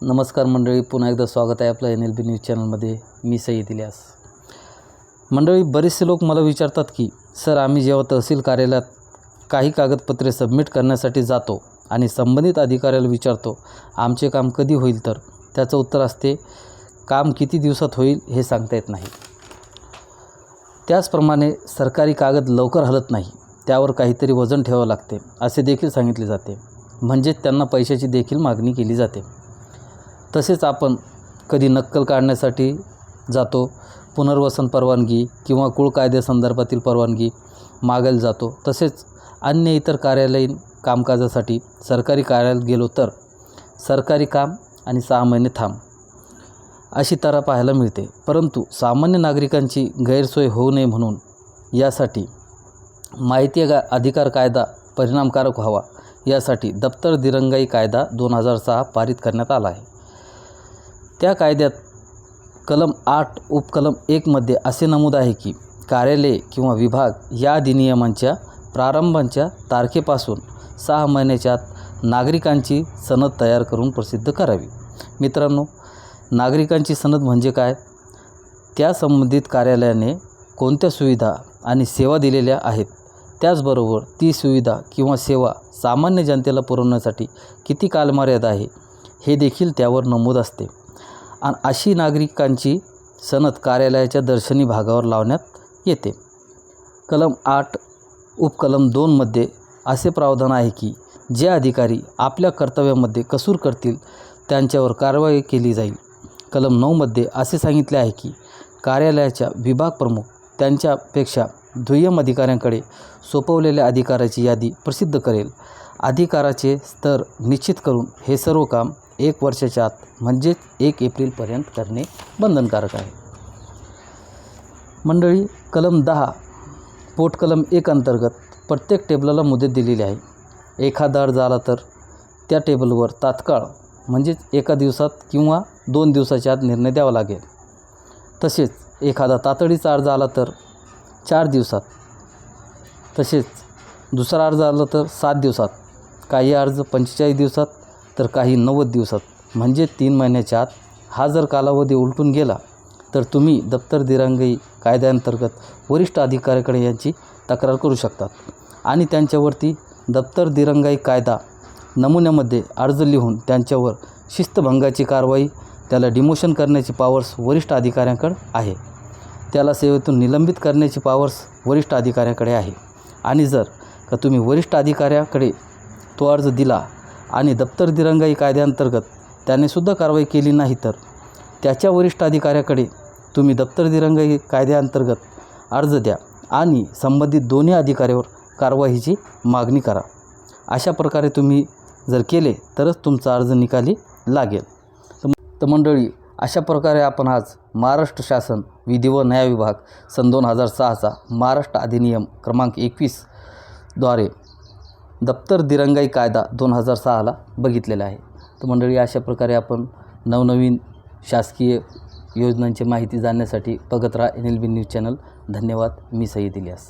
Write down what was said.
नमस्कार मंडळी, पुन्हा एकदा स्वागत आहे आपलं NLB न्यूज चॅनलमध्ये. मी सईद इलियास. मंडळी, बरेचसे लोक मला विचारतात की सर, आम्ही जेव्हा तहसील कार्यालयात काही कागदपत्रे सबमिट करण्यासाठी जातो आणि संबंधित अधिकाऱ्याला विचारतो आमचे काम कधी होईल, तर त्याचं उत्तर असते काम किती दिवसात होईल हे सांगता येत नाही. त्याचप्रमाणे सरकारी कागद लवकर हलत नाही, त्यावर काहीतरी वजन ठेवावं लागते असे देखील सांगितले जाते. म्हणजेच त्यांना पैशाची देखील मागणी केली जाते. तसेच आपण कधी नक्कल काढण्यासाठी जातो, पुनर्वसन परवानगी किंवा कुळ कायद्यासंदर्भातील परवानगी मागायला जातो. तसेच अन्य इतर कार्यालयीन कामकाजासाठी सरकारी कार्यालयात गेलो तर सरकारी काम आणि 6 महिने थांब अशी तऱ्हा पाहायला मिळते. परंतु सामान्य नागरिकांची गैरसोय होऊ नये म्हणून यासाठी माहिती अधिकार कायदा परिणामकारक व्हावा यासाठी दप्तर दिरंगाई कायदा 2006 पारित करण्यात आला आहे. त्या कायद्यात कलम 8 उपकलम 1 मध्ये असे नमूद आहे की कार्यालय किंवा विभाग या अधिनियमांच्या प्रारंभाच्या तारखेपासून 6 महिन्याच्या आत नागरिकांची सनद तयार करून प्रसिद्ध करावी. मित्रांनो, नागरिकांची सनद म्हणजे काय? त्या संबंधित कार्यालयाने कोणत्या सुविधा आणि सेवा दिलेल्या आहेत, त्याचबरोबर ती सुविधा किंवा सेवा सामान्य जनतेला पुरवण्यासाठी किती कालमर्यादा आहे हे देखील त्यावर नमूद असते. आणि अशी नागरिकांची सनद कार्यालयाच्या दर्शनी भागावर लावण्यात येते. कलम 8 उपकलम 2 मध्ये असे प्रावधान आहे की जे अधिकारी आपल्या कर्तव्यामध्ये कसूर करतील त्यांच्यावर कारवाई केली जाईल. कलम 9 मध्ये असे सांगितले आहे की कार्यालयाच्या विभाग प्रमुख त्यांच्यापेक्षा दुय्यम अधिकाऱ्यांकडे सोपवलेल्या अधिकाराची यादी प्रसिद्ध करेल. अधिकाराचे स्तर निश्चित करून हे सर्व काम 1 वर्षाच्या आत म्हणजेच 1 एप्रिलपर्यंत करणे बंधनकारक आहे. मंडळी, कलम 10 पोटकलम 1 अंतर्गत प्रत्येक टेबलाला मुदत दिलेली आहे. एखादा अर्ज आला तर त्या टेबलवर तात्काळ म्हणजेच 1 दिवसात किंवा 2 दिवसाच्या आत निर्णय द्यावा लागेल. तसेच एखादा तातडीचा अर्ज आला तर 4 दिवसात, तसेच दुसरा अर्ज आला तर 7 दिवसात, काही अर्ज 45 दिवसात तर काही 90 दिवसात म्हणजे 3 महिन्याच्या आत. हा जर कालावधी उलटून गेला तर तुम्ही दप्तर दिरंगाई कायद्याअंतर्गत वरिष्ठ अधिकाऱ्याकडे यांची तक्रार करू शकतात आणि त्यांच्यावरती दप्तर दिरंगाई कायदा नमुन्यामध्ये अर्ज लिहून त्यांच्यावर शिस्तभंगाची कारवाई, त्याला डिमोशन करण्याची पावर्स वरिष्ठ अधिकाऱ्यांकडे आहे. त्याला सेवेतून निलंबित करण्याची पावर्स वरिष्ठ अधिकाऱ्याकडे आहे. आणि जर का तुम्ही वरिष्ठ अधिकाऱ्याकडे तो अर्ज दिला आणि दप्तर दिरंगाई कायद्याअंतर्गत त्यानेसुद्धा कारवाई केली नाही तर त्याच्या वरिष्ठ अधिकाऱ्याकडे तुम्ही दप्तर दिरंगाई कायद्याअंतर्गत अर्ज द्या आणि संबंधित दोन्ही अधिकाऱ्यावर कारवाईची मागणी करा. अशा प्रकारे तुम्ही जर केले तरच तुमचा अर्ज निकाली लागेल. तर मंडळी, अशा प्रकारे आपण आज महाराष्ट्र शासन विधी व न्याय विभाग सन 2006चा महाराष्ट्र अधिनियम क्रमांक 21 द्वारे दप्तर दिरंगाई कायदा 2006ला बघितलेला आहे. तर मंडळी, अशा प्रकारे आपण नवनवीन शासकीय योजनांची माहिती जाणण्यासाठी बघत राहा NLB न्यूज चॅनल. धन्यवाद. मी सईद इलियास.